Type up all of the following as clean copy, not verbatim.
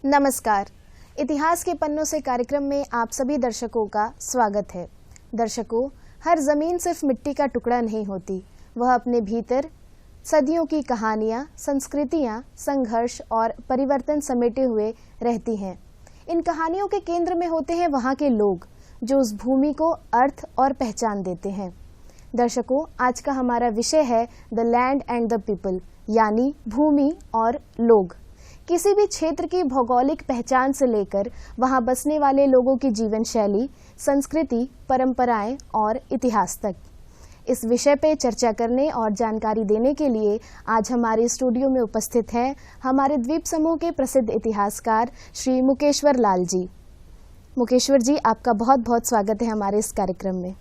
नमस्कार। इतिहास के पन्नों से कार्यक्रम में आप सभी दर्शकों का स्वागत है। दर्शकों, हर ज़मीन सिर्फ मिट्टी का टुकड़ा नहीं होती, वह अपने भीतर सदियों की कहानियाँ, संस्कृतियाँ, संघर्ष और परिवर्तन समेटे हुए रहती हैं। इन कहानियों के केंद्र में होते हैं वहाँ के लोग, जो उस भूमि को अर्थ और पहचान देते हैं। दर्शकों, आज का हमारा विषय है the land and the people, यानी भूमि और लोग। किसी भी क्षेत्र की भौगोलिक पहचान से लेकर वहां बसने वाले लोगों की जीवन शैली, संस्कृति, परंपराएं और इतिहास तक। इस विषय पे चर्चा करने और जानकारी देने के लिए आज हमारे स्टूडियो में उपस्थित हैं हमारे द्वीप समूह के प्रसिद्ध इतिहासकार श्री मुकेश्वर लाल जी। मुकेश्वर जी, आपका बहुत बहुत स्वागत है हमारे इस कार्यक्रम में।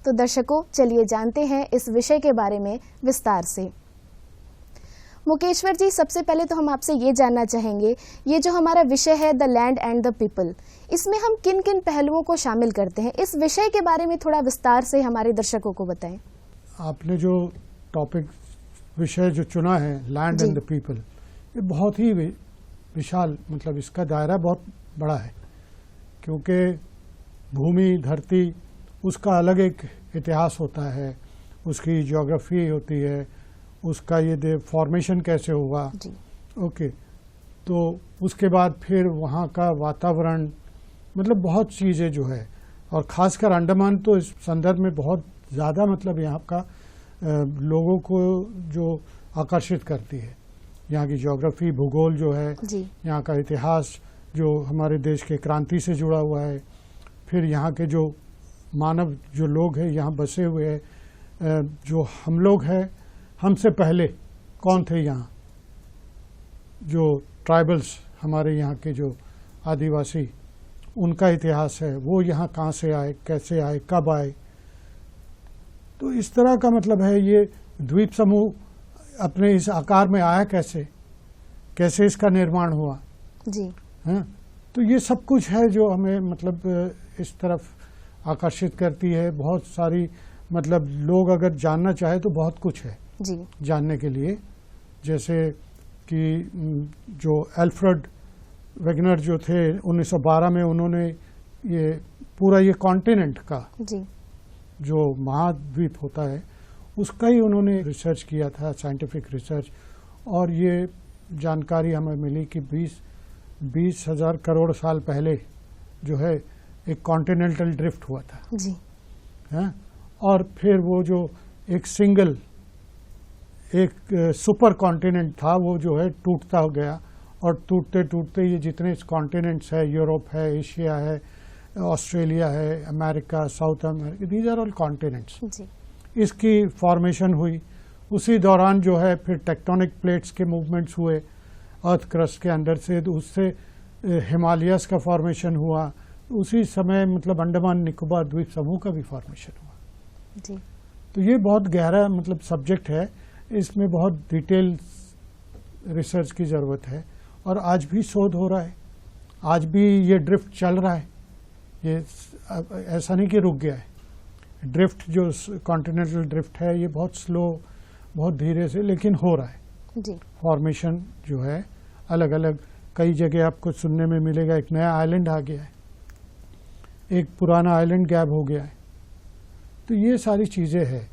तो दर्शकों, चलिए जानते हैं इस विषय के बारे में विस्तार से। मुकेश्वर जी, सबसे पहले तो हम आपसे ये जानना चाहेंगे, ये जो हमारा विषय है the land and the people, इसमें हम किन किन पहलुओं को शामिल करते हैं? इस विषय के बारे में थोड़ा विस्तार से हमारे दर्शकों को बताएं। आपने जो टॉपिक विषय जो चुना है, लैंड एंड द पीपल, ये बहुत ही विशाल, मतलब इसका दायरा बहुत बड़ा है, क्योंकि भूमि, धरती, उसका अलग एक इतिहास होता है, उसकी ज्योग्राफी होती है, उसका ये फॉर्मेशन कैसे हुआ, ओके, तो उसके बाद फिर वहाँ का वातावरण, मतलब बहुत चीज़ें जो है, और ख़ासकर अंडमान तो इस संदर्भ में बहुत ज़्यादा, मतलब यहाँ का लोगों को जो आकर्षित करती है, यहाँ की ज्योग्राफी, भूगोल जो है, यहाँ का इतिहास जो हमारे देश के क्रांति से जुड़ा हुआ है, फिर यहाँ के जो मानव जो लोग हैं यहाँ बसे हुए हैं, जो हम लोग हैं, हमसे पहले कौन थे यहाँ, जो ट्राइबल्स हमारे यहाँ के जो आदिवासी, उनका इतिहास है, वो यहाँ कहाँ से आए, कैसे आए, कब आए। तो इस तरह का मतलब है ये द्वीप समूह अपने इस आकार में आया कैसे, कैसे इसका निर्माण हुआ जी, है। तो ये सब कुछ है जो हमें मतलब इस तरफ आकर्षित करती है। बहुत सारी, मतलब लोग अगर जानना चाहे तो बहुत कुछ है जी जानने के लिए। जैसे कि जो अल्फ्रेड वेगनर जो थे 1912 में, उन्होंने ये पूरा ये कॉन्टिनेंट का जी जो महाद्वीप होता है उसका ही उन्होंने रिसर्च किया था, साइंटिफिक रिसर्च, और ये जानकारी हमें मिली कि 20,000 करोड़ साल पहले जो है एक कॉन्टिनेंटल ड्रिफ्ट हुआ था जी, है। और फिर वो जो एक सिंगल एक सुपर कॉन्टिनेंट था, वो जो है टूटता हो गया, और टूटते टूटते ये जितने कॉन्टिनेंट्स है, यूरोप है, एशिया है, ऑस्ट्रेलिया है, America, South America, these are all continents, इसकी फॉर्मेशन हुई। उसी दौरान जो है फिर टेक्टोनिक प्लेट्स के मूवमेंट्स हुए अर्थ क्रस्ट के अंदर से, तो उससे हिमालयस का फॉर्मेशन हुआ। उसी समय मतलब अंडमान निकोबार द्वीप समूह का भी फॉर्मेशन हुआ जी। तो ये बहुत गहरा मतलब सब्जेक्ट है, इसमें बहुत डिटेल रिसर्च की ज़रूरत है, और आज भी शोध हो रहा है, आज भी ये ड्रिफ्ट चल रहा है, ये ऐसा नहीं कि रुक गया है। ड्रिफ्ट जो कॉन्टिनेंटल ड्रिफ्ट है ये बहुत स्लो, बहुत धीरे से, लेकिन हो रहा है जी। फॉर्मेशन जो है अलग अलग कई जगह आपको सुनने में मिलेगा। एक नया आइलैंड आ गया है, एक पुराना आइलैंड गैप हो गया है, तो ये सारी चीज़ें हैं।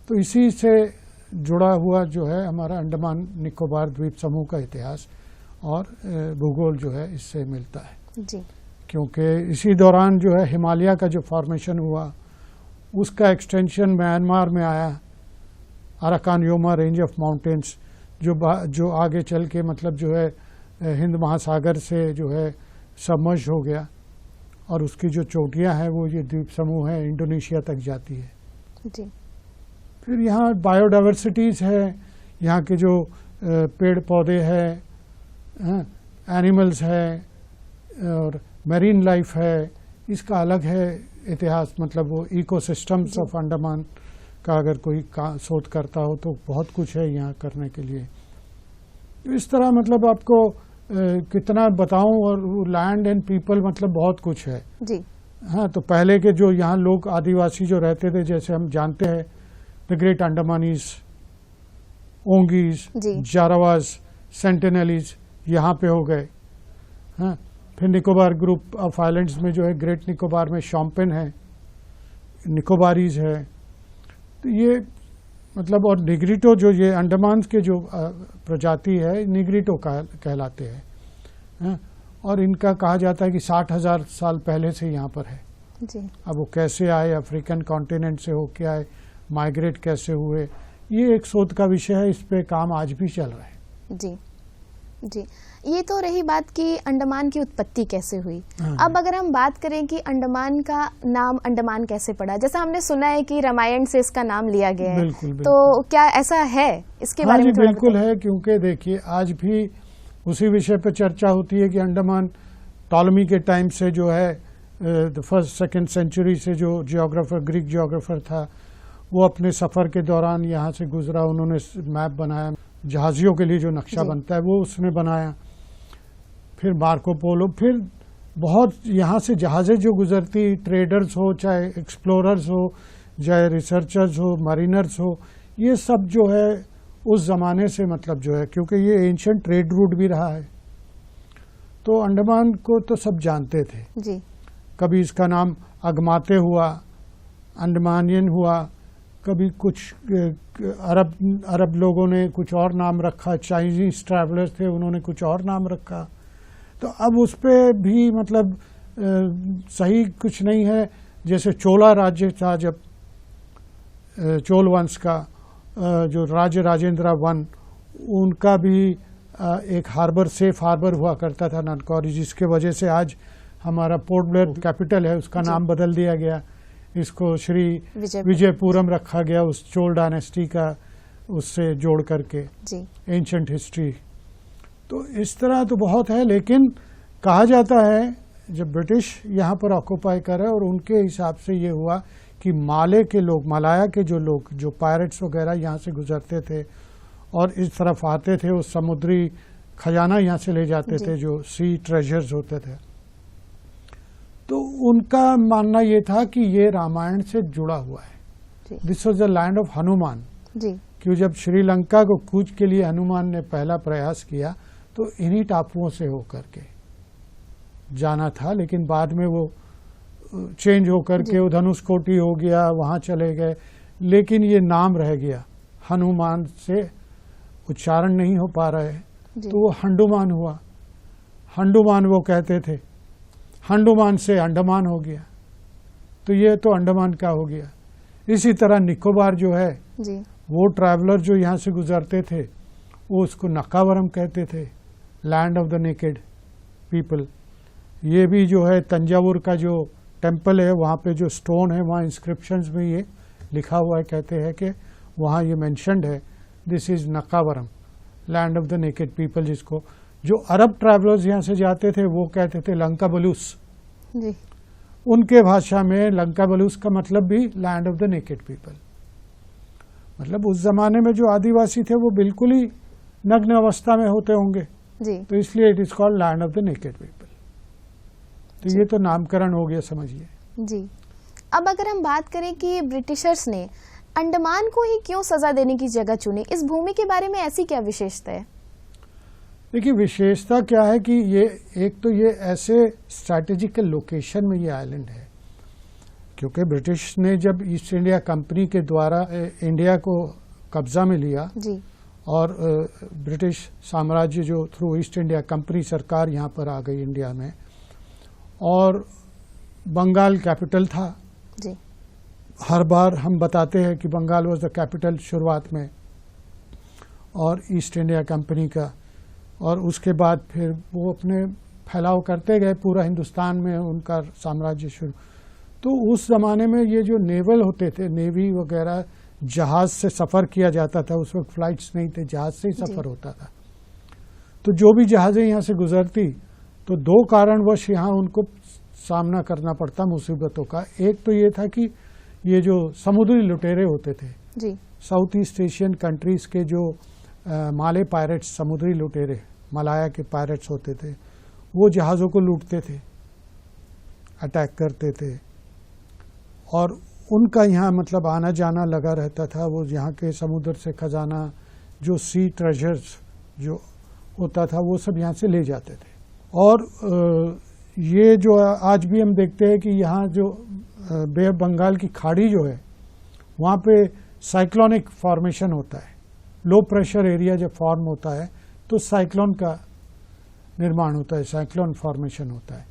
तो इसी से जुड़ा हुआ जो है हमारा अंडमान निकोबार द्वीप समूह का इतिहास और भूगोल जो है इससे मिलता है जी। क्योंकि इसी दौरान जो है हिमालय का जो फॉर्मेशन हुआ, उसका एक्सटेंशन म्यांमार में आया, Arakan Yoma range of mountains, जो आगे चल के मतलब जो है हिंद महासागर से जो है सबमर्ज हो गया, और उसकी जो चोटियां हैं वो ये द्वीप समूह है, इंडोनेशिया तक जाती है जी। फिर यहाँ बायोडाइवर्सिटीज़ है, यहाँ के जो पेड़ पौधे हैं, एनिमल्स है, और मैरीन लाइफ है, इसका अलग है इतिहास। मतलब वो इकोसिस्टम्स ऑफ अंडमान का अगर कोई शोध करता हो तो बहुत कुछ है यहाँ करने के लिए। इस तरह मतलब आपको कितना बताऊं, और लैंड एंड पीपल मतलब बहुत कुछ है जी। हाँ, तो पहले के जो यहाँ लोग आदिवासी जो रहते थे, जैसे हम जानते हैं the great Andamanese, Onges, जारावाज, Sentinelese, यहाँ पे हो गए। हाँ, फिर निकोबार ग्रुप ऑफ आइलैंड्स में जो है ग्रेट निकोबार में शॉम्पेन है, निकोबारीज है। तो ये मतलब, और निग्रिटो जो ये अंडमान के जो प्रजाति है निग्रिटो कहलाते हैं। हाँ, और इनका कहा जाता है कि 60,000 साल पहले से यहाँ पर है जी। अब वो कैसे आए, अफ्रीकन कॉन्टिनेंट से होके आए, माइग्रेट कैसे हुए, ये एक शोध का विषय है। इस पे काम आज भी चल रहा है। जी जी, ये तो रही बात कि अंडमान की उत्पत्ति कैसे हुई। हाँ। अब अगर हम बात करें कि अंडमान का नाम अंडमान कैसे पड़ा, जैसा हमने सुना है कि रामायण से इसका नाम लिया गया है। बिल्कुल, बिल्कुल। तो क्या ऐसा है? इसके हाँ बारे जी, में थोड़ा बिल्कुल बताइए। है, क्योंकि देखिए आज भी उसी विषय पर चर्चा होती है कि अंडमान टॉलमी के टाइम से जो है फर्स्ट सेकंड सेंचुरी से जो जियोग्राफर, ग्रीक जियोग्राफर था, वो अपने सफ़र के दौरान यहाँ से गुजरा। उन्होंने मैप बनाया, जहाजियों के लिए जो नक्शा बनता है वो उसने बनाया। फिर मार्को पोलो, फिर बहुत यहाँ से जहाज़ें जो गुजरती, ट्रेडर्स हो, चाहे एक्सप्लोरर्स हो, चाहे रिसर्चर्स हो, मरीनर्स हो, ये सब जो है उस ज़माने से मतलब जो है, क्योंकि ये एंशिएंट ट्रेड रूट भी रहा है। तो अंडमान को तो सब जानते थे जी। कभी इसका नाम अगमाते हुआ, अंडमानियन हुआ, कभी कुछ अरब लोगों ने कुछ और नाम रखा, चाइनीज ट्रैवलर्स थे उन्होंने कुछ और नाम रखा। तो अब उस पर भी मतलब सही कुछ नहीं है। जैसे चोला राज्य था, जब चोल वंश का जो राजेंद्र वन, उनका भी एक हार्बर, सेफ हार्बर हुआ करता था ननकौरी, जिसके वजह से आज हमारा पोर्ट ब्लेयर कैपिटल है उसका नाम बदल दिया गया, इसको श्री विजयपुरम रखा गया उस चोल डायनेस्टी का उससे जोड़ करके एंशिएंट हिस्ट्री। तो इस तरह तो बहुत है, लेकिन कहा जाता है जब ब्रिटिश यहाँ पर ऑक्यूपाई करे और उनके हिसाब से ये हुआ कि माले के लोग, मलाया के जो लोग, जो पायरेट्स वगैरह यहाँ से गुजरते थे और इस तरफ आते थे, उस समुद्री खजाना यहाँ से ले जाते थे जो सी ट्रेजर्स होते थे। तो उनका मानना ये था कि ये रामायण से जुड़ा हुआ है। This was the land of Hanuman. क्यों जब श्रीलंका को कूच के लिए हनुमान ने पहला प्रयास किया तो इन्हीं टापुओं से होकर के जाना था, लेकिन बाद में वो चेंज होकर के वो धनुषकोटी हो गया, वहाँ चले गए, लेकिन ये नाम रह गया। हनुमान से उच्चारण नहीं हो पा रहे तो वो हंडुमान हुआ। हंडुमान वो कहते थे, हंडुमान से अंडमान हो गया, तो ये तो अंडमान का हो गया। इसी तरह निकोबार जो है वो ट्रैवलर जो यहाँ से गुजरते थे वो उसको नक्कावरम कहते थे, land of the naked people. ये भी जो है तंजावुर का जो टेम्पल है वहाँ पे जो स्टोन है वहाँ इंस्क्रिप्शंस में ये लिखा हुआ है, कहते हैं कि वहाँ ये मेंशन्ड है, this is Nakkavaram, land of the naked people, जिसको जो अरब ट्रैवलर्स यहाँ से जाते थे वो कहते थे लंका बलूस। उनके भाषा में लंका बलूस का मतलब भी land of the naked people. मतलब उस जमाने में जो आदिवासी थे वो बिल्कुल ही नग्न अवस्था में होते होंगे, तो इसलिए it is called land of the naked people. तो ये तो नामकरण हो गया, समझिए। जी। अब अगर हम बात करें कि ब्रिटिशर्स ने अंडमान को ही क्यों सजा देने की जगह चुनी, इस भूमि के बारे में ऐसी क्या विशेषता है? देखिए, विशेषता क्या है कि ये एक तो ये ऐसे स्ट्रैटेजिकल लोकेशन में ये आइलैंड है, क्योंकि ब्रिटिश ने जब ईस्ट इंडिया कंपनी के द्वारा इंडिया को कब्जा में लिया और ब्रिटिश साम्राज्य जो थ्रू ईस्ट इंडिया कंपनी सरकार यहाँ पर आ गई इंडिया में, और बंगाल कैपिटल था। हर बार हम बताते हैं कि बंगाल वाज द कैपिटल शुरुआत में और ईस्ट इंडिया कंपनी का, और उसके बाद फिर वो अपने फैलाव करते गए पूरा हिंदुस्तान में उनका साम्राज्य शुरू। तो उस ज़माने में ये जो नेवल होते थे, नेवी वगैरह, जहाज़ से सफ़र किया जाता था। उस वक्त फ्लाइट्स नहीं थे, जहाज़ से ही सफ़र होता था। तो जो भी जहाज़ें यहाँ से गुजरती तो दो कारणवश यहाँ उनको सामना करना पड़ता मुसीबतों का। एक तो ये था कि ये जो समुद्री लुटेरे होते थे, साउथ ईस्ट एशियन कंट्रीज़ के जो माले पायरेट्स, समुद्री लुटेरे, मलाया के पायरेट्स होते थे, वो जहाज़ों को लूटते थे, अटैक करते थे, और उनका यहाँ मतलब आना जाना लगा रहता था। वो यहाँ के समुद्र से खजाना, जो सी ट्रेजर्स जो होता था वो सब यहाँ से ले जाते थे। और ये जो आज भी हम देखते हैं कि यहाँ जो बे ऑफ बंगाल की खाड़ी जो है वहाँ पे साइक्लोनिक फॉर्मेशन होता है। लो प्रेशर एरिया जब फॉर्म होता है तो साइक्लोन का निर्माण होता है, साइक्लोन फॉर्मेशन होता है।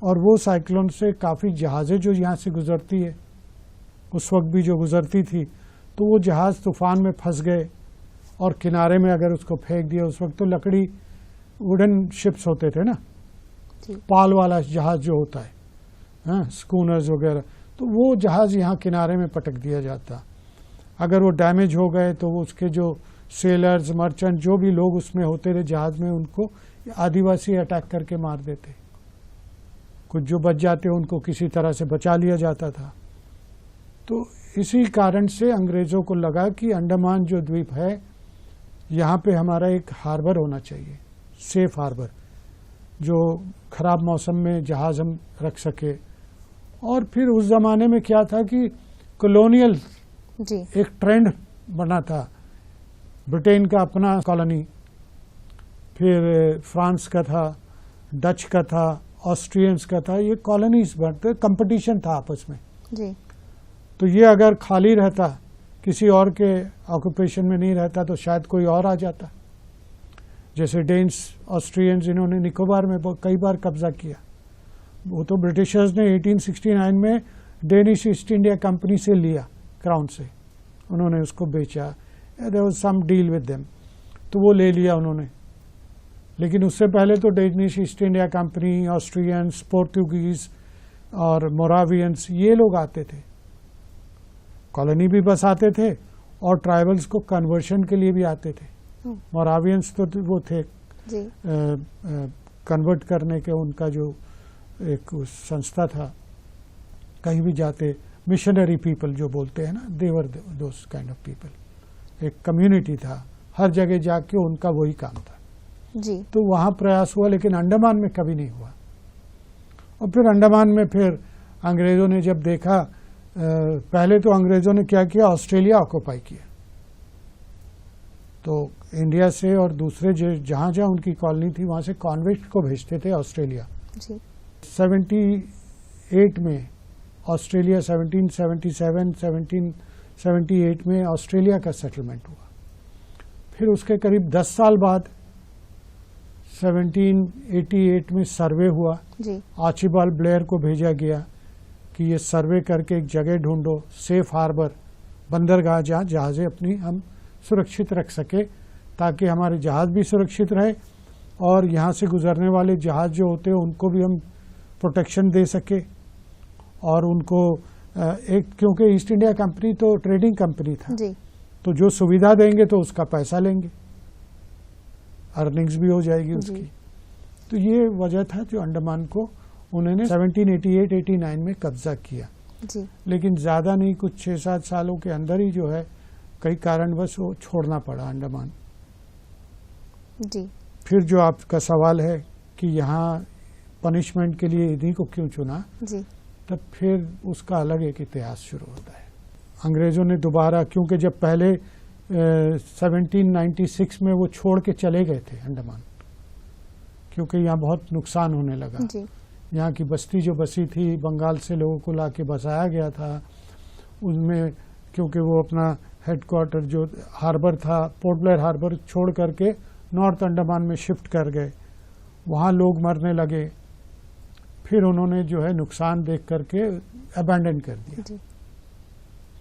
और वो साइक्लोन से काफ़ी जहाज़ें जो यहाँ से गुजरती है, उस वक्त भी जो गुजरती थी, तो वो जहाज़ तूफान में फंस गए और किनारे में अगर उसको फेंक दिया, उस वक्त तो लकड़ी वुडन शिप्स होते थे ना, पाल वाला जहाज़ जो होता है, हाँ, स्कूनर्स वगैरह, तो वो जहाज़ यहाँ किनारे में पटक दिया जाता। अगर वो डैमेज हो गए तो वो उसके जो सेलर्स, मर्चेंट, जो भी लोग उसमें होते थे जहाज़ में, उनको आदिवासी अटैक करके मार देते। कुछ जो बच जाते उनको किसी तरह से बचा लिया जाता था। तो इसी कारण से अंग्रेज़ों को लगा कि अंडमान जो द्वीप है यहाँ पे हमारा एक हार्बर होना चाहिए, सेफ हार्बर, जो ख़राब मौसम में जहाज़ हम रख सके। और फिर उस ज़माने में क्या था कि कॉलोनियल एक ट्रेंड बना था। ब्रिटेन का अपना कॉलोनी, फिर फ्रांस का था, डच का था, ऑस्ट्रियंस का था, ये कॉलोनीज बनते, कंपटीशन था आपस में जी। तो ये अगर खाली रहता, किसी और के ऑक्यूपेशन में नहीं रहता, तो शायद कोई और आ जाता। जैसे डेन्स, ऑस्ट्रियंस, इन्होंने निकोबार में कई बार कब्जा किया। वो तो ब्रिटिशर्स ने 1869 में डेनिश ईस्ट इंडिया कंपनी से लिया, क्राउन से, उन्होंने उसको बेचा। There was some deal with them, तो वो ले लिया उन्होंने। लेकिन उससे पहले तो Danish East India Company, Austrians, Portuguese और मोरावियंस, ये लोग आते थे, कॉलोनी भी बसाते थे और ट्राइबल्स को कन्वर्शन के लिए भी आते थे। मोरावियंस तो वो थे कन्वर्ट करने के, उनका जो एक संस्था था, कहीं भी जाते, मिशनरी पीपल जो बोलते हैं ना, देवर दोस काइंड ऑफ पीपल, एक कम्युनिटी था, हर जगह जाके उनका वही काम था जी। तो वहाँ प्रयास हुआ, लेकिन अंडमान में कभी नहीं हुआ। और फिर अंडमान में फिर अंग्रेज़ों ने जब देखा, पहले तो अंग्रेज़ों ने क्या किया, ऑस्ट्रेलिया ऑक्यूपाई किया। तो इंडिया से और दूसरे जहाँ जहाँ उनकी कॉलोनी थी वहाँ से कॉन्विक्ट को भेजते थे ऑस्ट्रेलिया जी। 78 में ऑस्ट्रेलिया, 1777, 1778 में ऑस्ट्रेलिया का सेटलमेंट हुआ। फिर उसके करीब 10 साल बाद 1788 में सर्वे हुआ जी। आर्चिबाल्ड ब्लेयर को भेजा गया कि ये सर्वे करके एक जगह ढूंढो, सेफ हार्बर, बंदरगाह, जहाँ जहाज़ें अपनी हम सुरक्षित रख सके, ताकि हमारे जहाज़ भी सुरक्षित रहे और यहाँ से गुजरने वाले जहाज़ जो होते हैं उनको भी हम प्रोटेक्शन दे सके। और उनको एक, क्योंकि ईस्ट इंडिया कंपनी तो ट्रेडिंग कंपनी था जी। तो जो सुविधा देंगे तो उसका पैसा लेंगे, अर्निंग्स भी हो जाएगी उसकी। तो ये वजह था जो अंडमान को उन्होंने 1788-89 में कब्जा किया जी। लेकिन ज़्यादा नहीं, कुछ 6-7 सालों के अंदर ही जो है कई कारणवश वो छोड़ना पड़ा अंडमान जी। फिर जो आपका सवाल है कि यहाँ पनिशमेंट के लिए इन्हीं को क्यों चुना जी, तब फिर उसका अलग एक इतिहास शुरू होता है। अंग्रेज़ों ने दोबारा, क्योंकि जब पहले 1796 में वो छोड़ के चले गए थे अंडमान, क्योंकि यहाँ बहुत नुकसान होने लगा जी। यहाँ की बस्ती जो बसी थी, बंगाल से लोगों को ला के बसाया गया था, उनमें क्योंकि वो अपना हेडक्वार्टर जो हार्बर था, पोर्ट ब्लेयर हार्बर छोड़ करके नॉर्थ अंडमान में शिफ्ट कर गए, वहाँ लोग मरने लगे। फिर उन्होंने जो है नुकसान देख करके अबैंडन कर दिया जी।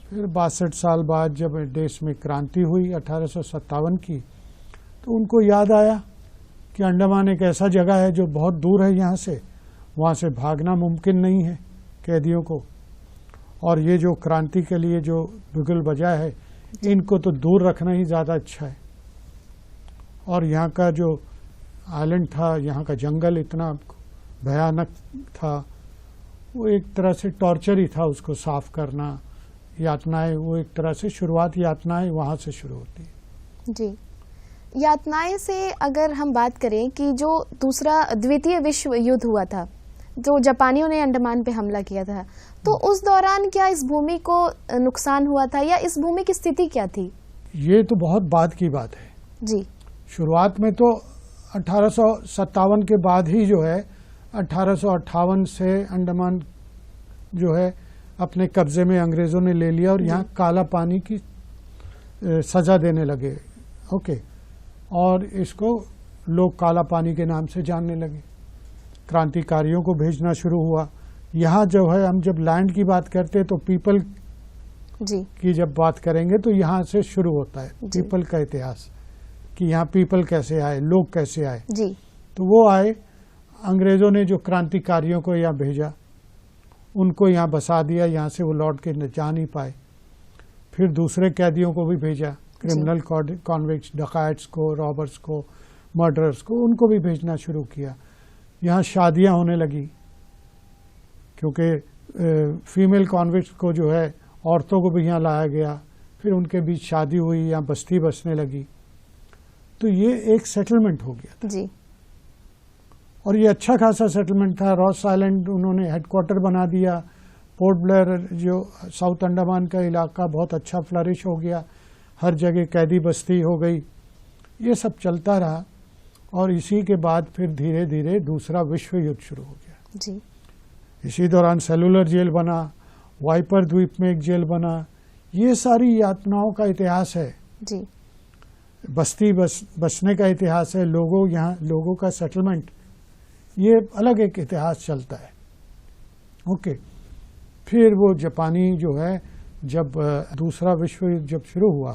फिर 62 साल बाद जब देश में क्रांति हुई 1857 की, तो उनको याद आया कि अंडमान एक ऐसा जगह है जो बहुत दूर है यहाँ से, वहाँ से भागना मुमकिन नहीं है कैदियों को, और ये जो क्रांति के लिए जो बिगुल बजा है, इनको तो दूर रखना ही ज़्यादा अच्छा है। और यहाँ का जो आइलैंड था, यहाँ का जंगल इतना भयानक था, वो एक तरह से टॉर्चर ही था, उसको साफ करना, यातनाएं, वो एक तरह से शुरुआत यातनाएं वहाँ से शुरू होती है जी। यातनाएं से अगर हम बात करें कि जो दूसरा द्वितीय विश्व युद्ध हुआ था, जो जापानियों ने अंडमान पे हमला किया था, तो उस दौरान क्या इस भूमि को नुकसान हुआ था या इस भूमि की स्थिति क्या थी? ये तो बहुत बाद की बात है जी। शुरुआत में तो 1857 के बाद ही जो है 1858 से अंडमान जो है अपने कब्जे में अंग्रेज़ों ने ले लिया और यहाँ काला पानी की सज़ा देने लगे। ओके, और इसको लोग काला पानी के नाम से जानने लगे। क्रांतिकारियों को भेजना शुरू हुआ। यहाँ जो है हम जब लैंड की बात करते हैं तो पीपल जी की जब बात करेंगे तो यहाँ से शुरू होता है पीपल का इतिहास, कि यहाँ पीपल कैसे आए, लोग कैसे आए। जी तो वो आए, अंग्रेज़ों ने जो क्रांतिकारियों को यहाँ भेजा, उनको यहाँ बसा दिया, यहाँ से वो लौट के जा नहीं पाए। फिर दूसरे कैदियों को भी भेजा, क्रिमिनल कॉन्विक्ट्स, डकैट्स को, रॉबर्स को, मर्डरर्स को, उनको भी भेजना शुरू किया। यहाँ शादियाँ होने लगी, क्योंकि फीमेल कॉन्विक्ट्स को जो है औरतों को भी यहाँ लाया गया, फिर उनके बीच शादी हुई, यहाँ बस्ती बसने लगी। तो ये एक सेटलमेंट हो गया था जी। और ये अच्छा खासा सेटलमेंट था। रॉस आइलैंड उन्होंने हेडक्वार्टर बना दिया। पोर्ट ब्लेयर जो साउथ अंडमान का इलाका बहुत अच्छा फ्लरिश हो गया, हर जगह कैदी बस्ती हो गई। ये सब चलता रहा और इसी के बाद फिर धीरे धीरे दूसरा विश्व युद्ध शुरू हो गया जी। इसी दौरान सेलुलर जेल बना, वाइपर द्वीप में एक जेल बना। ये सारी यातनाओं का इतिहास है जी। बस्ती बसने का इतिहास है, लोगों का सेटलमेंट, ये अलग एक इतिहास चलता है। ओके, फिर वो जापानी जो है जब दूसरा विश्व युद्ध जब शुरू हुआ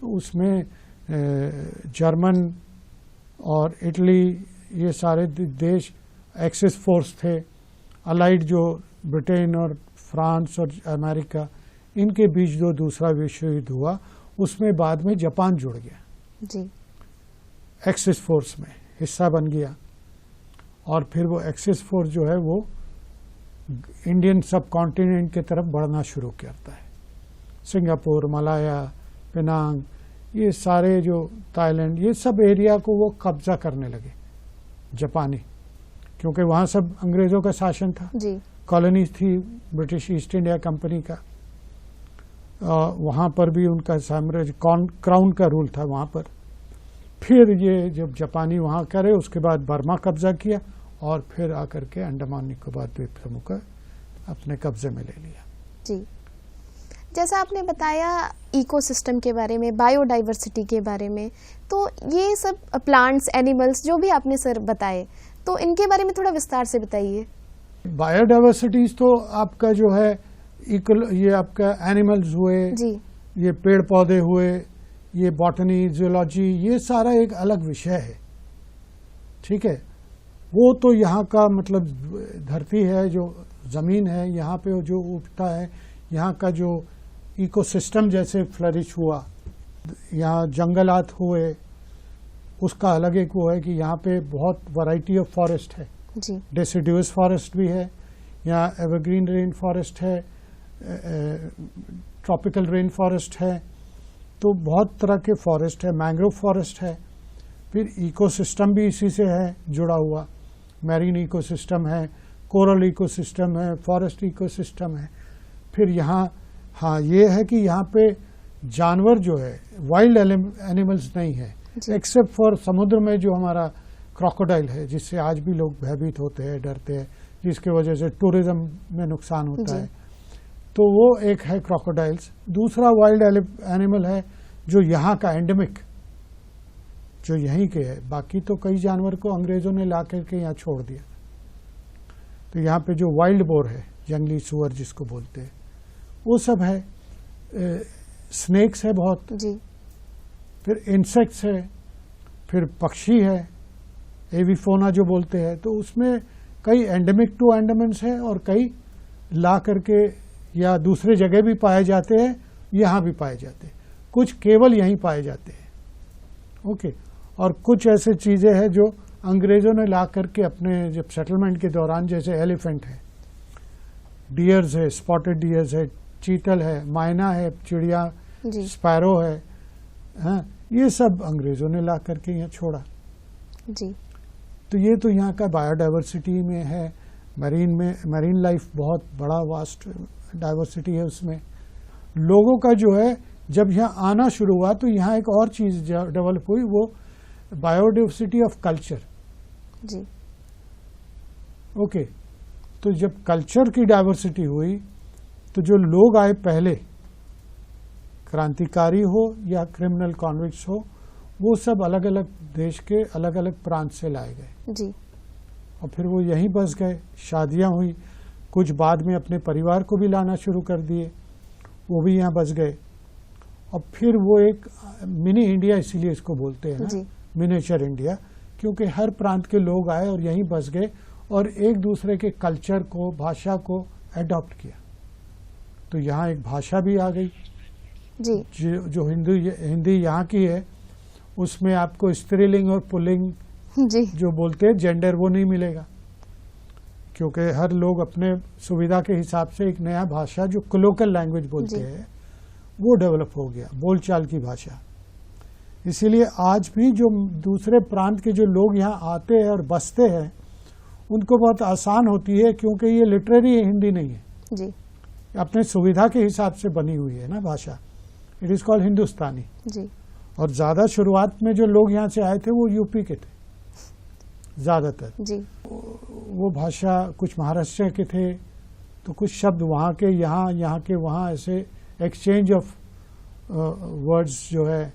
तो उसमें जर्मन और इटली ये सारे देश एक्सिस फोर्स थे। अलाइड जो ब्रिटेन और फ्रांस और अमेरिका, इनके बीच जो दूसरा विश्व युद्ध हुआ उसमें बाद में जापान जुड़ गया जी। एक्सिस फोर्स में हिस्सा बन गया। और फिर वो एक्सिस फोर्स जो है वो इंडियन सब कॉन्टिनेंट की तरफ बढ़ना शुरू करता है। सिंगापुर, मलाया, पेनांग, ये सारे जो थाईलैंड, ये सब एरिया को वो कब्जा करने लगे जापानी, क्योंकि वहाँ सब अंग्रेज़ों का शासन था जी। कॉलोनीज थी ब्रिटिश ईस्ट इंडिया कंपनी का। वहाँ पर भी उनका साम्राज्य क्राउन का रूल था वहाँ पर। फिर ये जब जापानी वहाँ करे उसके बाद बर्मा कब्जा किया और फिर आकर के अंडमान निकोबार द्वीप समूह का अपने कब्जे में ले लिया जी। जैसा आपने बताया इकोसिस्टम के बारे में, बायोडाइवर्सिटी के बारे में, तो ये सब प्लांट्स, एनिमल्स जो भी आपने सर बताए, तो इनके बारे में थोड़ा विस्तार से बताइए। बायोडाइवर्सिटीज तो आपका जो है ये आपका एनिमल्स हुए जी। ये पेड़ पौधे हुए, ये बॉटनी, जियोलॉजी, ये सारा एक अलग विषय है। ठीक है, वो तो यहाँ का मतलब धरती है, जो ज़मीन है, यहाँ पे जो उगता है, यहाँ का जो इकोसिस्टम जैसे फ्लरिश हुआ, यहाँ जंगलात हुए, उसका अलग एक वो है कि यहाँ पे बहुत वैरायटी ऑफ फॉरेस्ट है जी। डेसिडुअस फॉरेस्ट भी है, यहाँ एवरग्रीन रेन फॉरेस्ट है, ट्रॉपिकल रेन फॉरेस्ट है, तो बहुत तरह के फॉरेस्ट है, मैंग्रोव फॉरेस्ट है। फिर इकोसिस्टम भी इसी से है जुड़ा हुआ, मैरीन इकोसिस्टम है, कोरल इकोसिस्टम है, फॉरेस्ट इकोसिस्टम है। फिर यहाँ हाँ ये है कि यहाँ पे जानवर जो है वाइल्ड एनिमल्स नहीं है, एक्सेप्ट फॉर समुद्र में जो हमारा क्रोकोडाइल है, जिससे आज भी लोग भयभीत होते हैं, डरते हैं, जिसके वजह से टूरिज्म में नुकसान होता है। तो वो एक है क्रोकोडाइल्स। दूसरा वाइल्ड एनिमल है जो यहाँ का एंडेमिक, जो यहीं के है। बाकी तो कई जानवर को अंग्रेजों ने ला करके यहाँ छोड़ दिया। तो यहाँ पे जो वाइल्ड बोर है, जंगली सुअर जिसको बोलते हैं, वो सब है। स्नेक्स है बहुत जी। फिर इंसेक्ट्स है, फिर पक्षी है, एविफोना जो बोलते हैं। तो उसमें कई एंडेमिक टू एंडेमिक्स है और कई ला करके या दूसरे जगह भी पाए जाते हैं, यहाँ भी पाए जाते हैं, कुछ केवल यहीं पाए जाते हैं। ओके, और कुछ ऐसे चीज़ें हैं जो अंग्रेज़ों ने ला करके अपने जब सेटलमेंट के दौरान, जैसे एलिफेंट है, डियर्स है, स्पॉटेड डियर्स है, चीतल है, मायना है, चिड़िया, स्पैरो है, हाँ, ये सब अंग्रेज़ों ने ला करके यहाँ छोड़ा जी। तो ये तो यहाँ का बायोडाइवर्सिटी में है। मरीन लाइफ बहुत बड़ा वास्ट डाइवर्सिटी है उसमें। लोगों का जो है जब यहाँ आना शुरू हुआ तो यहाँ एक और चीज़ डेवलप हुई, वो बायोडाइवर्सिटी ऑफ कल्चर। जी ओके, तो जब कल्चर की डाइवर्सिटी हुई तो जो लोग आए पहले, क्रांतिकारी हो या क्रिमिनल कॉन्विक्ट्स हो, वो सब अलग अलग देश के अलग अलग प्रांत से लाए गए जी और फिर वो यहीं बस गए। शादियां हुई, कुछ बाद में अपने परिवार को भी लाना शुरू कर दिए, वो भी यहाँ बस गए। और फिर वो एक मिनी इंडिया इसीलिए इसको बोलते हैं ना, मिनिएचर इंडिया, क्योंकि हर प्रांत के लोग आए और यहीं बस गए और एक दूसरे के कल्चर को, भाषा को एडॉप्ट किया। तो यहाँ एक भाषा भी आ गई जी जो हिंदी यहाँ की है, उसमें आपको स्त्रीलिंग और पुल्लिंग जी जो बोलते हैं जेंडर वो नहीं मिलेगा, क्योंकि हर लोग अपने सुविधा के हिसाब से एक नया भाषा जो कोलोकियल लैंग्वेज बोलते हैं वो डेवलप हो गया, बोलचाल की भाषा। इसीलिए आज भी जो दूसरे प्रांत के जो लोग यहाँ आते हैं और बसते हैं उनको बहुत आसान होती है, क्योंकि ये लिटरेरी हिंदी नहीं है जी अपने सुविधा के हिसाब से बनी हुई है ना भाषा। इट इज कॉल्ड हिंदुस्तानी। जी और ज्यादा शुरुआत में जो लोग यहाँ से आए थे वो यूपी के थे ज्यादातर। जी वो भाषा कुछ महाराष्ट्र के थे, तो कुछ शब्द वहाँ के यहाँ, यहाँ के वहाँ, ऐसे एक्सचेंज ऑफ वर्ड्स जो है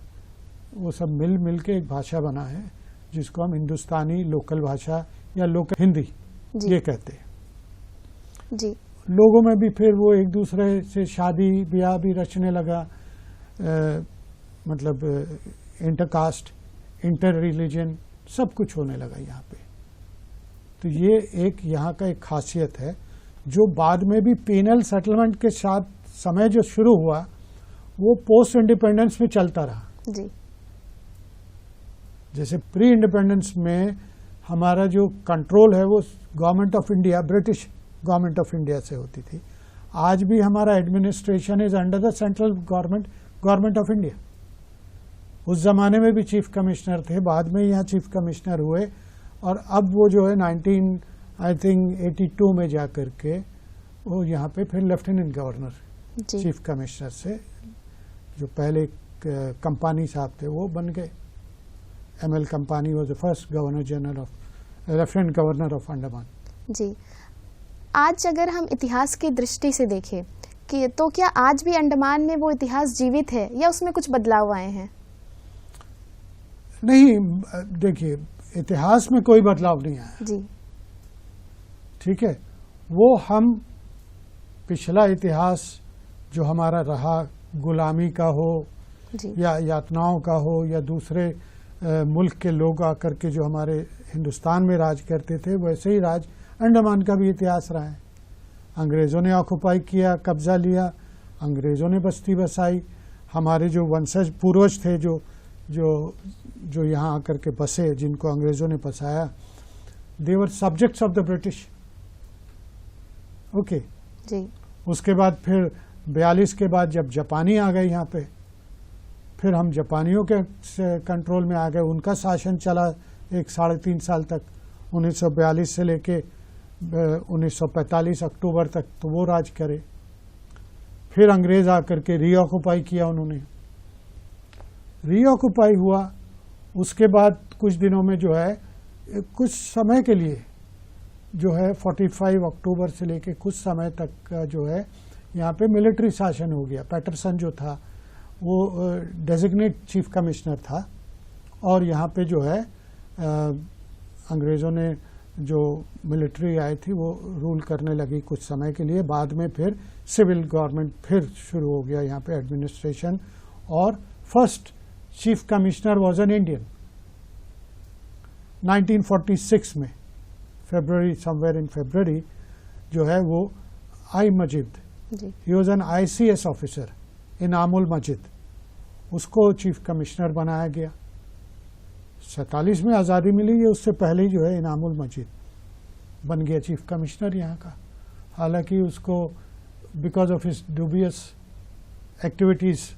वो सब मिल के एक भाषा बना है जिसको हम हिंदुस्तानी लोकल भाषा या लोकल हिंदी ये कहते हैं। जी लोगों में भी फिर वो एक दूसरे से शादी ब्याह भी रचने लगा, मतलब इंटरकास्ट, इंटर रिलीजन सब कुछ होने लगा यहाँ पे। तो ये एक यहाँ का एक खासियत है जो बाद में भी पीनल सेटलमेंट के साथ समय जो शुरू हुआ वो पोस्ट इंडिपेंडेंस में चलता रहा। जी जैसे प्री इंडिपेंडेंस में हमारा जो कंट्रोल है वो government of India, British government of India से होती थी। आज भी हमारा administration is under the central government, government of India. उस जमाने में भी चीफ कमिश्नर थे, बाद में यहाँ चीफ कमिश्नर हुए और अब वो जो है 1982 में जा करके वो यहाँ पे फिर लेफ्टिनेंट गवर्नर चीफ कमिश्नर से, जो पहले कंपानी साहब थे वो बन गए। ML Kampani was the first governor general of, lieutenant governor of Andaman. जी आज अगर हम इतिहास की दृष्टि से देखें कि तो क्या आज भी अंडमान में वो इतिहास जीवित है या उसमें कुछ बदलाव आए हैं? नहीं, देखिए इतिहास में कोई बदलाव नहीं आया। जी ठीक है, वो हम पिछला इतिहास जो हमारा रहा, गुलामी का हो जी या यातनाओं का हो या दूसरे मुल्क के लोग आकर के जो हमारे हिंदुस्तान में राज करते थे, वैसे ही राज अंडमान का भी इतिहास रहा है। अंग्रेज़ों ने ऑक्युपाई किया, कब्जा लिया, अंग्रेज़ों ने बस्ती बसाई। हमारे जो वंशज पूर्वज थे जो जो जो यहाँ आकर के बसे, जिनको अंग्रेज़ों ने बसाया, they were subjects of the British. Okay जी उसके बाद फिर 42 के बाद जब जापानी आ गए यहाँ पे, फिर हम जापानियों के कंट्रोल में आ गए। उनका शासन चला 3.5 साल तक, 1942 से लेके 1945 अक्टूबर तक, तो वो राज करे। फिर अंग्रेज आकर के रीऑक्युपाई किया उन्होंने। रीऑक्युपाई हुआ, उसके बाद कुछ दिनों में जो है, कुछ समय के लिए जो है 45 अक्टूबर से लेके कुछ समय तक का जो है यहाँ पे मिलिट्री शासन हो गया। पैटरसन जो था वो डेजिग्नेट चीफ कमिश्नर था और यहाँ पे जो है अंग्रेज़ों ने जो मिलिट्री आई थी वो रूल करने लगी कुछ समय के लिए। बाद में फिर सिविल गवर्नमेंट फिर शुरू हो गया यहाँ पे एडमिनिस्ट्रेशन, और first chief commissioner was an Indian. 1946 में फरवरी, समवेयर इन फरवरी जो है वो I Majid, he was an ICS officer, Inamul Majid, उसको चीफ कमिश्नर बनाया गया। 47 में आज़ादी मिली है, उससे पहले ही जो है इनामुल मजिद बन गया चीफ कमिश्नर यहाँ का। हालांकि उसको because of his dubious activities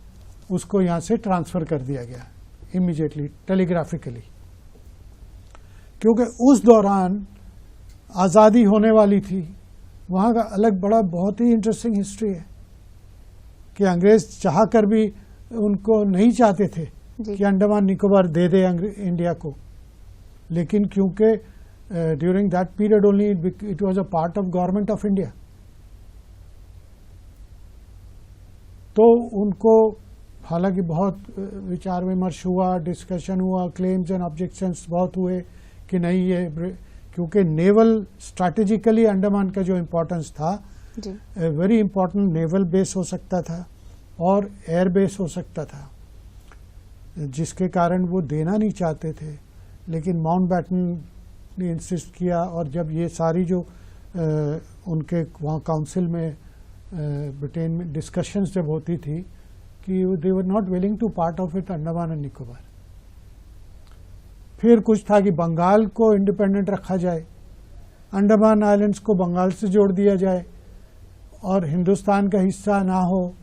उसको यहाँ से ट्रांसफ़र कर दिया गया इमीडिएटली, टेलीग्राफिकली, क्योंकि उस दौरान आज़ादी होने वाली थी। वहाँ का अलग बड़ा बहुत ही इंटरेस्टिंग हिस्ट्री है कि अंग्रेज़ चाह कर भी उनको नहीं चाहते थे जी। कि अंडमान निकोबार दे दे इंडिया को, लेकिन क्योंकि during that period only it was a part of government of India, तो उनको हालांकि बहुत विचार विमर्श हुआ, डिस्कशन हुआ, क्लेम्स एंड ऑब्जेक्शंस बहुत हुए कि नहीं ये, क्योंकि नेवल स्ट्रैटेजिकली अंडमान का जो इम्पोर्टेंस था, वेरी इंपॉर्टेंट नेवल बेस हो सकता था और एयर बेस हो सकता था, जिसके कारण वो देना नहीं चाहते थे। लेकिन माउंटबैटन ने इंसिस्ट किया, और जब ये सारी जो उनके वहाँ काउंसिल में ब्रिटेन में डिस्कशंस जब होती थी कि they were not willing to part of it Andaman and Nicobar. फिर कुछ था कि बंगाल को इंडिपेंडेंट रखा जाए, अंडमान आइलैंड्स को बंगाल से जोड़ दिया जाए और हिंदुस्तान का हिस्सा ना हो।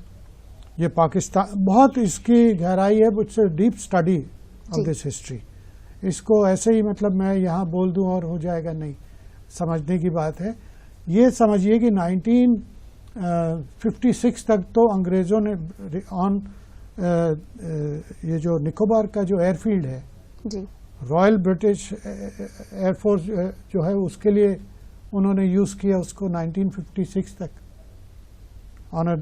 ये पाकिस्तान, बहुत इसकी गहराई है, it's a deep study of this history. इसको ऐसे ही मतलब मैं यहाँ बोल दूं और हो जाएगा, नहीं, समझने की बात है। ये समझिए कि 1956 तक तो अंग्रेज़ों ने ऑन ये जो निकोबार का जो एयरफील्ड है, रॉयल ब्रिटिश एयरफोर्स जो है उसके लिए उन्होंने यूज़ किया उसको 1956 तक ऑन अ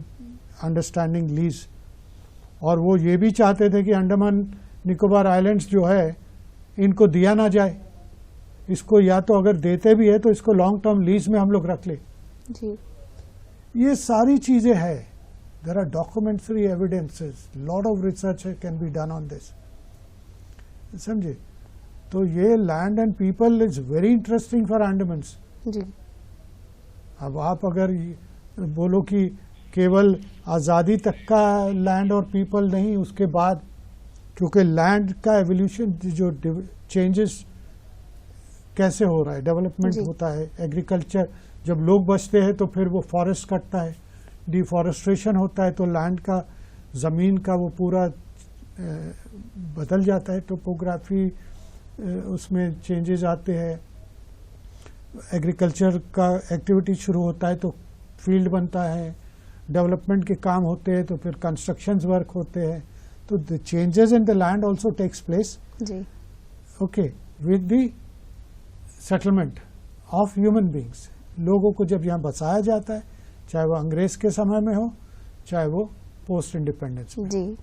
अंडरस्टैंडिंग लीज। और वो ये भी चाहते थे कि अंडमान निकोबार आइलैंड्स जो है इनको दिया ना जाए, इसको या तो अगर देते भी है तो इसको लॉन्ग टर्म लीज में हम लोग रख ले। ये सारी चीजें हैं, there are documentary evidences, lot of research can be done on this, समझे। तो ये land and people is very interesting for Andamans. अब आप अगर बोलो कि केवल आज़ादी तक का लैंड और पीपल नहीं, उसके बाद क्योंकि लैंड का एवोल्यूशन जो चेंजेस कैसे हो रहा है, डेवलपमेंट होता है, एग्रीकल्चर, जब लोग बचते हैं तो फिर वो फॉरेस्ट कटता है, डिफॉरेस्ट्रेशन होता है तो लैंड का, ज़मीन का वो पूरा बदल जाता है, टोपोग्राफी उसमें चेंजेस आते हैं, एग्रीकल्चर का एक्टिविटी शुरू होता है तो फील्ड बनता है, डेवलपमेंट के काम होते हैं तो फिर कंस्ट्रक्शंस वर्क होते हैं, तो the changes in the land also takes place, okay, with the settlement of human beings. लोगों को जब यहाँ बसाया जाता है, चाहे वो अंग्रेज के समय में हो, चाहे वो पोस्ट इंडिपेंडेंस में। जी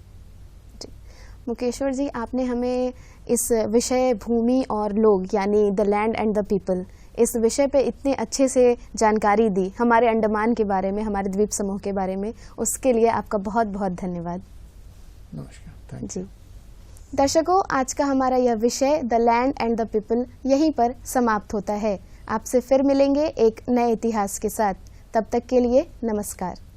मुकेश्वर जी, आपने हमें इस विषय भूमि और लोग यानी the land and the people, इस विषय पे इतने अच्छे से जानकारी दी हमारे अंडमान के बारे में, हमारे द्वीप समूह के बारे में, उसके लिए आपका बहुत बहुत धन्यवाद। नमस्कार, थैंक यू। जी दर्शकों, आज का हमारा यह विषय the land and the people यहीं पर समाप्त होता है। आपसे फिर मिलेंगे एक नए इतिहास के साथ, तब तक के लिए नमस्कार।